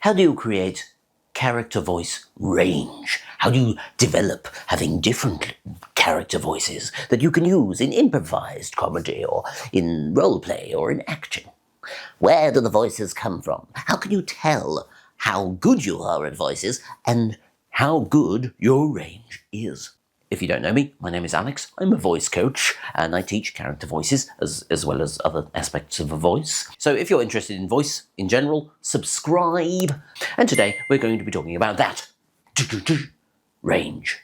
How do you create character voice range? How do you develop having different character voices that you can use in improvised comedy or in roleplay or in acting? Where do the voices come from? How can you tell how good you are at voices and how good your range is? If you don't know me, my name is Alex. I'm a voice coach and I teach character voices as well as other aspects of a voice. So if you're interested in voice in general, subscribe. And today we're going to be talking about that. Range.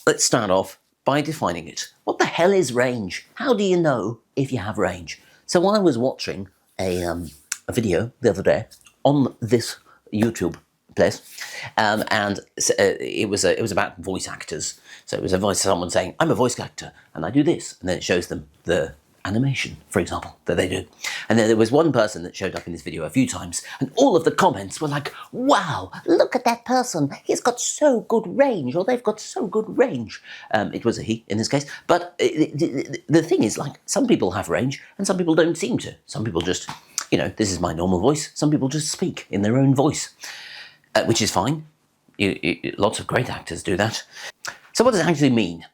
Let's start off by defining it. What the hell is range? How do you know if you have range? So I was watching a video the other day on this YouTube place, and it was about voice actors. So it was a voice, someone saying, "I'm a voice actor, and I do this," and then it shows them the animation, for example, that they do. And then there was one person that showed up in this video a few times, and all of the comments were like, "Wow, look at that person! He's got so good range," or "They've got so good range." It was a he in this case, but the thing is, like, some people have range, and some people don't seem to. Some people just, this is my normal voice. Some people just speak in their own voice. Which is fine. Lots of great actors do that. So what does it actually mean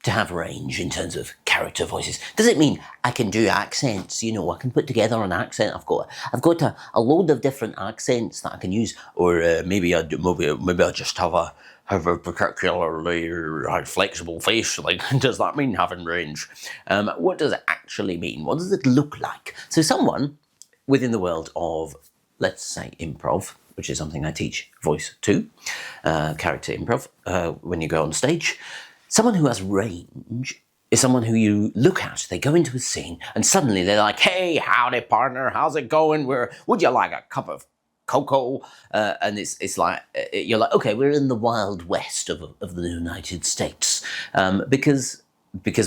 to have range in terms of character voices? Does it mean I can do accents? I can put together an accent. I've got a load of different accents that I can use, or maybe I just have a particularly flexible face. Like, does that mean having range? What does it actually mean? What does it look like? So someone within the world of, let's say, improv, which is something I teach voice to, character improv, when you go on stage. Someone who has range is someone who you look at, they go into a scene, and suddenly they're like, "Hey, howdy, partner, how's it going? Would you like a cup of cocoa?" And it's like, you're like, okay, we're in the Wild West of the United States, because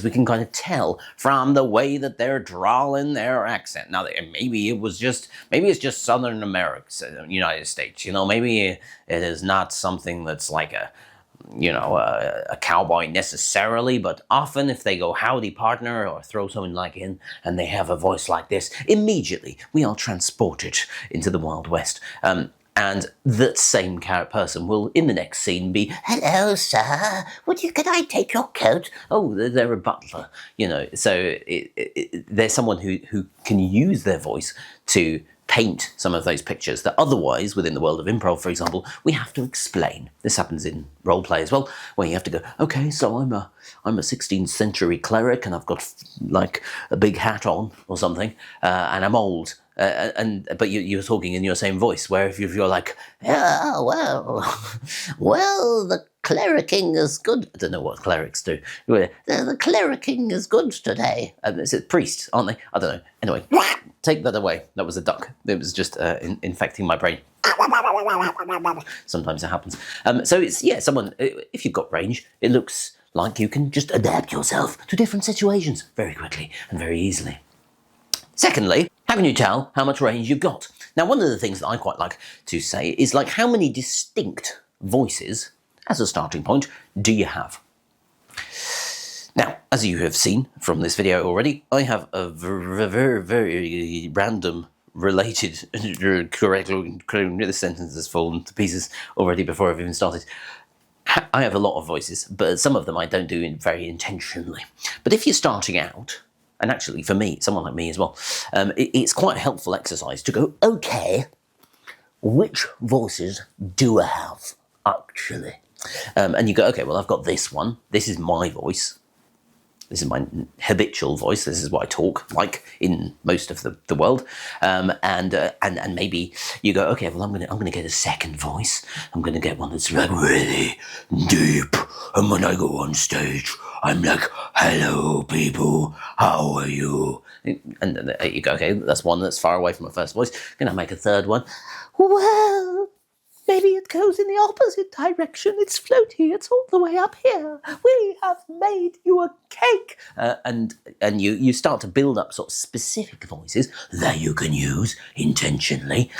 we can kind of tell from the way that they're drawling their accent. Now, maybe it's just Southern America, United States. Maybe it is not something that's like a cowboy necessarily, but often if they go "howdy, partner," or throw something like in, and they have a voice like this, immediately we are transported into the Wild West. And that same person will, in the next scene, be, "Hello, sir. Can I take your coat?" Oh, they're a butler, So they're someone who can use their voice to paint some of those pictures that otherwise, within the world of improv, for example, we have to explain. This happens in role play as well, where you have to go, "Okay, so I'm a 16th century cleric, and I've got like a big hat on or something, and I'm old." But you're talking in your same voice. Where if you're like, "Yeah, well, the clericing is good." I don't know what clerics do. The clericing is good today. It's priests, aren't they? I don't know. Anyway, take that away. That was a duck. It was just infecting my brain. Sometimes it happens. So it's, someone, if you've got range, it looks like you can just adapt yourself to different situations very quickly and very easily. Secondly, how can you tell how much range you've got? Now, one of the things that I quite like to say is, like, how many distinct voices, as a starting point, do you have? Now, as you have seen from this video already, I have a very, very random related, this sentence has fallen to pieces already before I've even started. I have a lot of voices, but some of them I don't do very intentionally. But if you're starting out, and actually for me, someone like me as well, it's quite a helpful exercise to go, okay, which voices do I have, actually? And you go, okay, well, I've got this one. This is my voice. This is my habitual voice. This is what I talk like in most of the world. And maybe you go, okay, well, I'm gonna get a second voice. I'm gonna get one that's like really deep. And when I go on stage, I'm like, "Hello, people. How are you?" And you go, okay, that's one that's far away from my first voice. Gonna make a third one. "Well, maybe it goes in the opposite direction. It's floaty. It's all the way up here. We have made you a cake." And you start to build up sort of specific voices that you can use intentionally.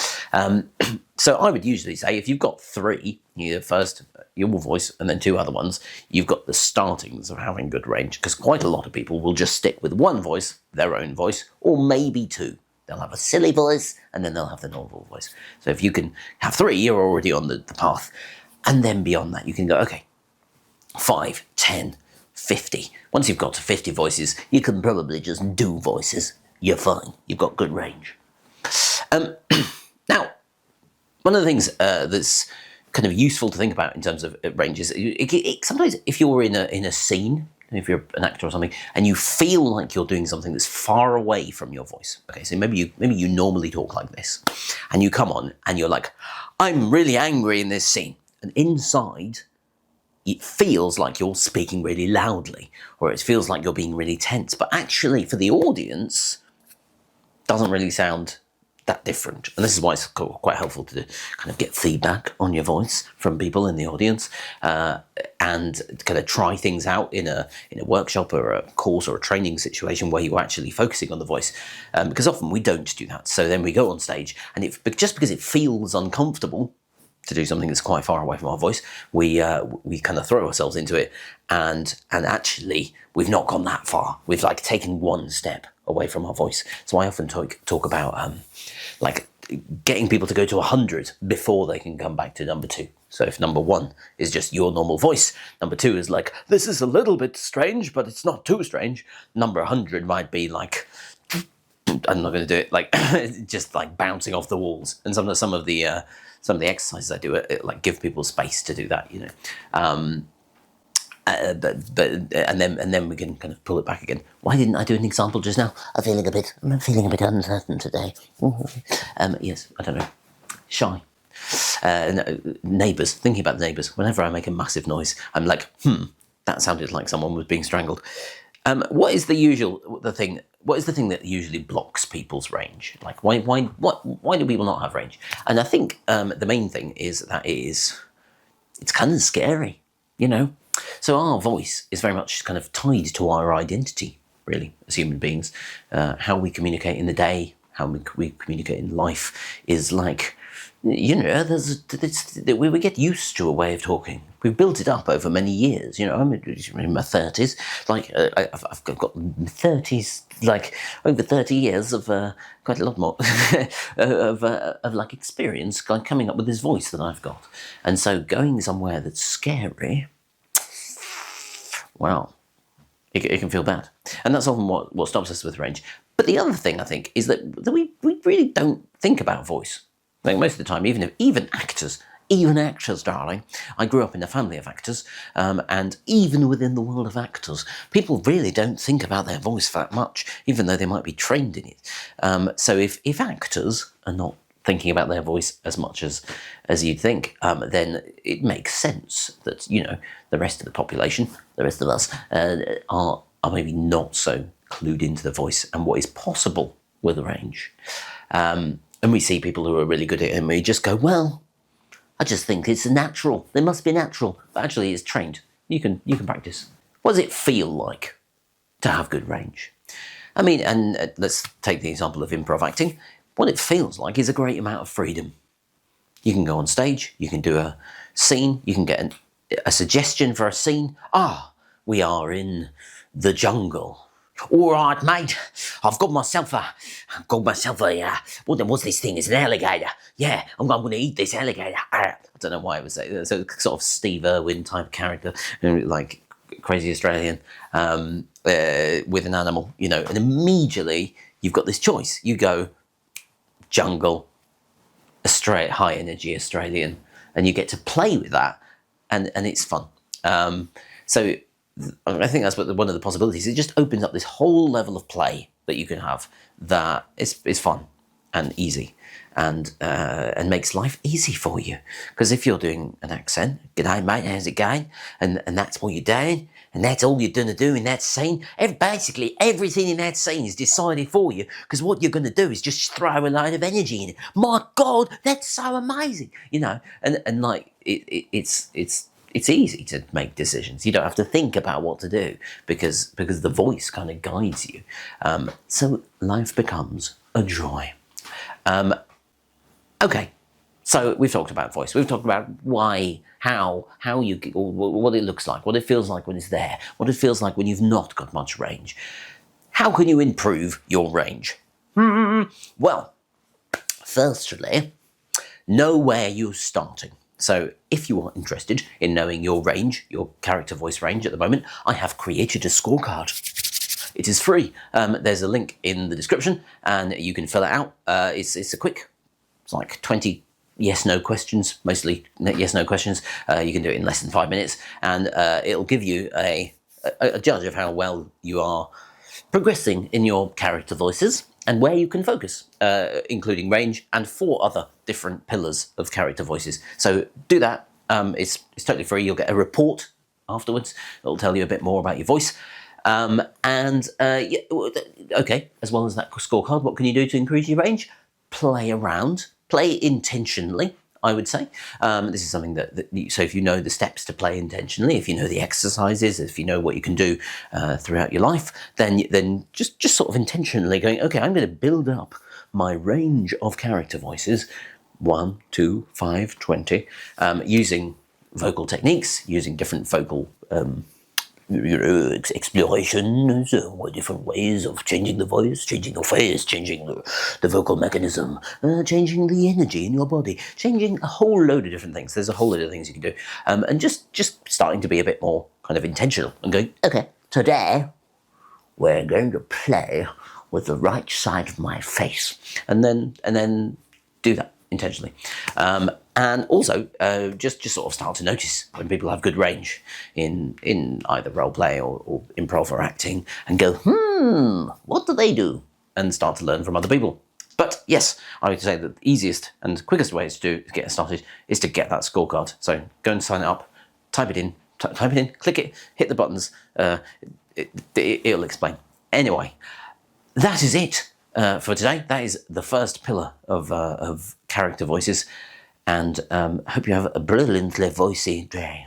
So I would usually say if you've got three, first your voice and then two other ones, you've got the startings of having good range, because quite a lot of people will just stick with one voice, their own voice, or maybe two. They'll have a silly voice, and then they'll have the normal voice. So if you can have 3, you're already on the path. And then beyond that, you can go, okay, 5, 10, 50. Once you've got to 50 voices, you can probably just do voices. You're fine. You've got good range. Now, one of the things that's kind of useful to think about in terms of range is sometimes if you're in a scene, if you're an actor or something, and you feel like you're doing something that's far away from your voice. Okay, so maybe you normally talk like this, and you come on and you're like, I'm really angry in this scene, and inside it feels like you're speaking really loudly, or it feels like you're being really tense, but actually for the audience, doesn't really sound that different. And this is why it's quite helpful to kind of get feedback on your voice from people in the audience, and kind of try things out in a workshop or a course or a training situation where you're actually focusing on the voice, because often we don't do that. So then we go on stage, and just because it feels uncomfortable to do something that's quite far away from our voice, we kind of throw ourselves into it, and actually we've not gone that far. We've like taken one step away from our voice. So I often talk about like getting people to go to 100 before they can come back to number 2. So if number 1 is just your normal voice, number 2 is like, this is a little bit strange, but it's not too strange. Number 100 might be like, I'm not going to do it, like just like bouncing off the walls. And some of the exercises I do, like give people space to do that, you know. And then we can kind of pull it back again. Why didn't I do an example just now? I'm feeling a bit uncertain today. Yes, I don't know. Shy. Neighbours. Thinking about the neighbours. Whenever I make a massive noise, I'm like, that sounded like someone was being strangled. What is the thing that usually blocks people's range? Like, why do people not have range? And I think the main thing is that it's kind of scary, you know. So our voice is very much kind of tied to our identity, really, as human beings. How we communicate in the day, how we communicate in life is like, you know, we get used to a way of talking. We've built it up over many years. You know, I'm in my 30s. Like, I've got 30s, like over 30 years of quite a lot more of like experience, coming up with this voice that I've got. And so going somewhere that's scary, well, it can feel bad. And that's often what stops us with range. But the other thing, I think, is that we really don't think about voice. Like most of the time, even actors, darling. I grew up in a family of actors, and even within the world of actors, people really don't think about their voice that much, even though they might be trained in it. So if actors are not thinking about their voice as much as you'd think, then it makes sense that, you know, the rest of the population, the rest of us, are maybe not so clued into the voice and what is possible with range. And we see people who are really good at it, and we just go, well, I just think it's natural. They must be natural. But actually, it's trained. You can practice. What does it feel like to have good range? I mean, and let's take the example of improv acting. What it feels like is a great amount of freedom. You can go on stage, you can do a scene, you can get a suggestion for a scene. We are in the jungle. All right, mate, I've got myself a what's this thing? It's an alligator. Yeah, I'm going to eat this alligator. I don't know why it was so sort of Steve Irwin type character, like crazy Australian, with an animal, you know, and immediately you've got this choice. You go jungle, high energy Australian, and you get to play with that, and it's fun. So I think that's one of the possibilities. It just opens up this whole level of play that you can have that is fun and easy, and makes life easy for you. Because if you're doing an accent, "G'day mate, how's it going?" and that's what you're doing, and that's all you're going to do in that scene. Basically, everything in that scene is decided for you, because what you're going to do is just throw a load of energy in it. My God, that's so amazing, you know. And like it's easy to make decisions. You don't have to think about what to do because the voice kind of guides you. So life becomes a joy. Okay, so we've talked about voice. We've talked about why, how you, or what it looks like, what it feels like when it's there, what it feels like when you've not got much range. How can you improve your range? Well, firstly, know where you're starting. So if you are interested in knowing your range, your character voice range at the moment, I have created a scorecard. It is free. There's a link in the description and you can fill it out. It's like 20 yes-no questions, mostly yes-no questions. You can do it in less than 5 minutes and it'll give you a judge of how well you are progressing in your character voices and where you can focus, including range and 4 other different pillars of character voices. So do that. It's totally free. You'll get a report afterwards. It'll tell you a bit more about your voice. Okay, as well as that scorecard, what can you do to increase your range? Play around, play intentionally, I would say. This is something so if you know the steps to play intentionally, if you know the exercises, if you know what you can do throughout your life, then just sort of intentionally going, okay, I'm going to build up my range of character voices, 1, 2, 5, 20, using vocal techniques, using different vocal explorations, different ways of changing the voice, changing your face, changing the vocal mechanism, changing the energy in your body, changing a whole load of different things. There's a whole load of things you can do. And just starting to be a bit more kind of intentional and going, okay, today we're going to play with the right side of my face. And then do that intentionally. And also, just sort of start to notice when people have good range in either roleplay or improv or acting and go, what do they do? And start to learn from other people. But yes, I would say that the easiest and quickest way to get started is to get that scorecard. So go and sign it up, type it in, click it, hit the buttons, it'll explain. Anyway, that is it for today. That is the first pillar of character voices. And hope you have a brilliantly voicey day.